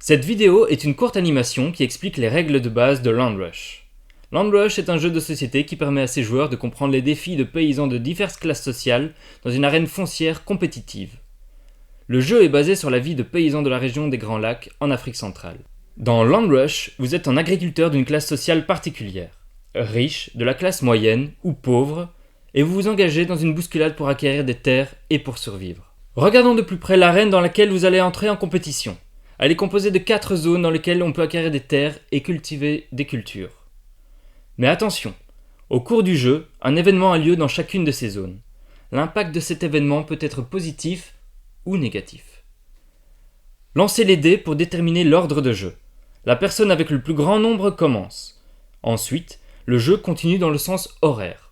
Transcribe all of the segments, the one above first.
Cette vidéo est une courte animation qui explique les règles de base de Land Rush. Land Rush est un jeu de société qui permet à ses joueurs de comprendre les défis de paysans de diverses classes sociales dans une arène foncière compétitive. Le jeu est basé sur la vie de paysans de la région des Grands Lacs en Afrique centrale. Dans Land Rush, vous êtes un agriculteur d'une classe sociale particulière, riche, de la classe moyenne ou pauvre, et vous vous engagez dans une bousculade pour acquérir des terres et pour survivre. Regardons de plus près l'arène dans laquelle vous allez entrer en compétition. Elle est composée de 4 zones dans lesquelles on peut acquérir des terres et cultiver des cultures. Mais attention, au cours du jeu, un événement a lieu dans chacune de ces zones. L'impact de cet événement peut être positif ou négatif. Lancez les dés pour déterminer l'ordre de jeu. La personne avec le plus grand nombre commence. Ensuite, le jeu continue dans le sens horaire.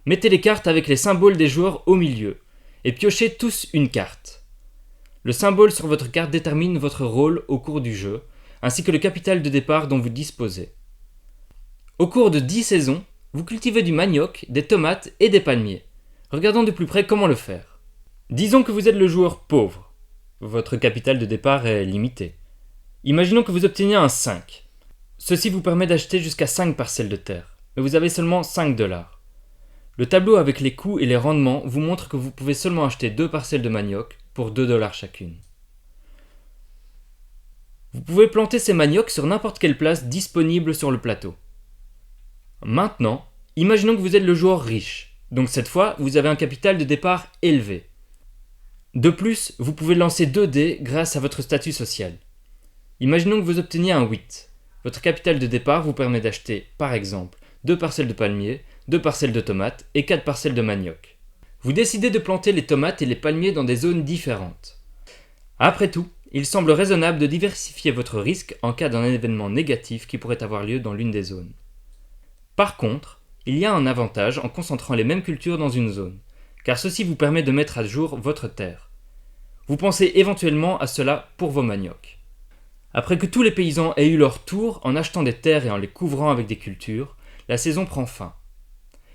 Mettez les cartes avec les symboles des joueurs au milieu et piochez tous une carte. Le symbole sur votre carte détermine votre rôle au cours du jeu, ainsi que le capital de départ dont vous disposez. Au cours de 10 saisons, vous cultivez du manioc, des tomates et des palmiers. Regardons de plus près comment le faire. Disons que vous êtes le joueur pauvre. Votre capital de départ est limité. Imaginons que vous obteniez un 5. Ceci vous permet d'acheter jusqu'à 5 parcelles de terre, mais vous avez seulement 5 $. Le tableau avec les coûts et les rendements vous montre que vous pouvez seulement acheter 2 parcelles de manioc pour 2 $ chacune. Vous pouvez planter ces maniocs sur n'importe quelle place disponible sur le plateau. Maintenant, imaginons que vous êtes le joueur riche, donc cette fois vous avez un capital de départ élevé. De plus, vous pouvez lancer 2 dés grâce à votre statut social. Imaginons que vous obteniez un 8. Votre capital de départ vous permet d'acheter, par exemple, 2 parcelles de palmiers, 2 parcelles de tomates et 4 parcelles de manioc. Vous décidez de planter les tomates et les palmiers dans des zones différentes. Après tout, il semble raisonnable de diversifier votre risque en cas d'un événement négatif qui pourrait avoir lieu dans l'une des zones. Par contre, il y a un avantage en concentrant les mêmes cultures dans une zone, car ceci vous permet de mettre à jour votre terre. Vous pensez éventuellement à cela pour vos maniocs. Après que tous les paysans aient eu leur tour en achetant des terres et en les couvrant avec des cultures, la saison prend fin.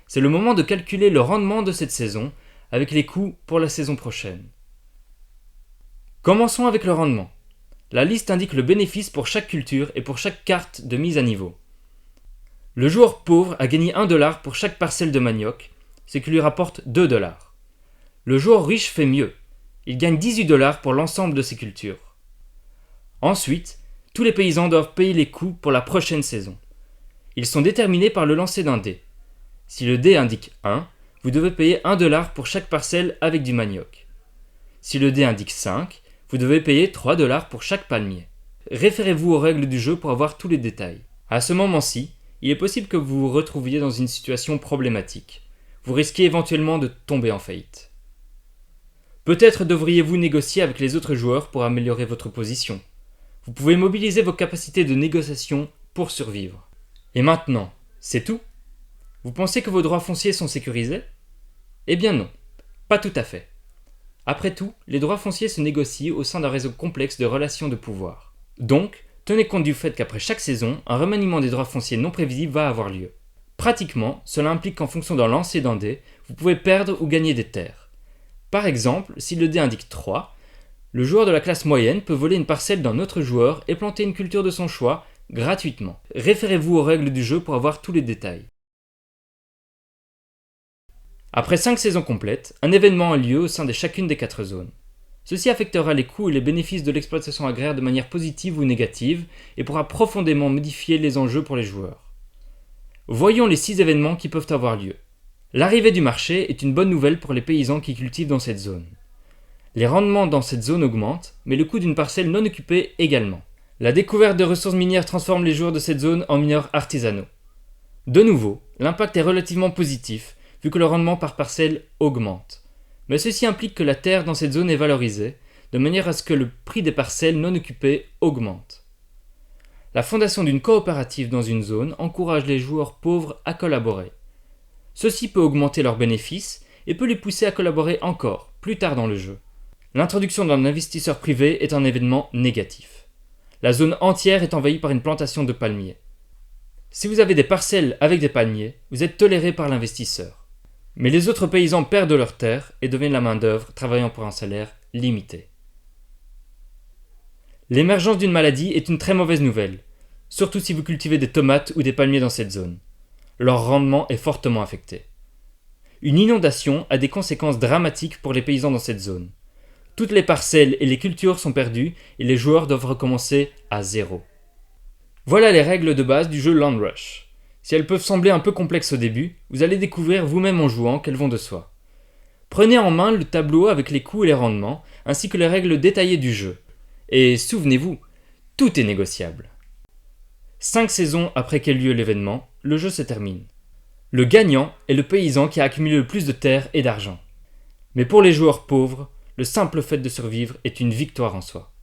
C'est le moment de calculer le rendement de cette saison avec les coûts pour la saison prochaine. Commençons avec le rendement. La liste indique le bénéfice pour chaque culture et pour chaque carte de mise à niveau. Le joueur pauvre a gagné 1 $ pour chaque parcelle de manioc, ce qui lui rapporte 2 $. Le joueur riche fait mieux. Il gagne 18 $ pour l'ensemble de ses cultures. Ensuite, tous les paysans doivent payer les coûts pour la prochaine saison. Ils sont déterminés par le lancer d'un dé. Si le dé indique 1, vous devez payer 1 $ pour chaque parcelle avec du manioc. Si le dé indique 5, vous devez payer 3 $ pour chaque palmier. Référez-vous aux règles du jeu pour avoir tous les détails. À ce moment-ci, il est possible que vous vous retrouviez dans une situation problématique. Vous risquez éventuellement de tomber en faillite. Peut-être devriez-vous négocier avec les autres joueurs pour améliorer votre position. Vous pouvez mobiliser vos capacités de négociation pour survivre. Et maintenant, c'est tout ? Vous pensez que vos droits fonciers sont sécurisés ? Eh bien non, pas tout à fait. Après tout, les droits fonciers se négocient au sein d'un réseau complexe de relations de pouvoir. Donc, tenez compte du fait qu'après chaque saison, un remaniement des droits fonciers non prévisible va avoir lieu. Pratiquement, cela implique qu'en fonction d'un lancer d'un dé, vous pouvez perdre ou gagner des terres. Par exemple, si le dé indique 3, le joueur de la classe moyenne peut voler une parcelle d'un autre joueur et planter une culture de son choix gratuitement. Référez-vous aux règles du jeu pour avoir tous les détails. Après 5 saisons complètes, un événement a lieu au sein de chacune des 4 zones. Ceci affectera les coûts et les bénéfices de l'exploitation agraire de manière positive ou négative et pourra profondément modifier les enjeux pour les joueurs. Voyons les 6 événements qui peuvent avoir lieu. L'arrivée du marché est une bonne nouvelle pour les paysans qui cultivent dans cette zone. Les rendements dans cette zone augmentent, mais le coût d'une parcelle non occupée également. La découverte de ressources minières transforme les joueurs de cette zone en mineurs artisanaux. De nouveau, l'impact est relativement positif, vu que le rendement par parcelle augmente. Mais ceci implique que la terre dans cette zone est valorisée, de manière à ce que le prix des parcelles non occupées augmente. La fondation d'une coopérative dans une zone encourage les joueurs pauvres à collaborer. Ceci peut augmenter leurs bénéfices et peut les pousser à collaborer encore, plus tard dans le jeu. L'introduction d'un investisseur privé est un événement négatif. La zone entière est envahie par une plantation de palmiers. Si vous avez des parcelles avec des palmiers, vous êtes toléré par l'investisseur. Mais les autres paysans perdent leurs terres et deviennent la main-d'œuvre travaillant pour un salaire limité. L'émergence d'une maladie est une très mauvaise nouvelle, surtout si vous cultivez des tomates ou des palmiers dans cette zone. Leur rendement est fortement affecté. Une inondation a des conséquences dramatiques pour les paysans dans cette zone. Toutes les parcelles et les cultures sont perdues et les joueurs doivent recommencer à zéro. Voilà les règles de base du jeu Land Rush. Si elles peuvent sembler un peu complexes au début, vous allez découvrir vous-même en jouant qu'elles vont de soi. Prenez en main le tableau avec les coûts et les rendements, ainsi que les règles détaillées du jeu. Et souvenez-vous, tout est négociable. 5 saisons après qu'ait lieu l'événement, le jeu se termine. Le gagnant est le paysan qui a accumulé le plus de terres et d'argent. Mais pour les joueurs pauvres, le simple fait de survivre est une victoire en soi.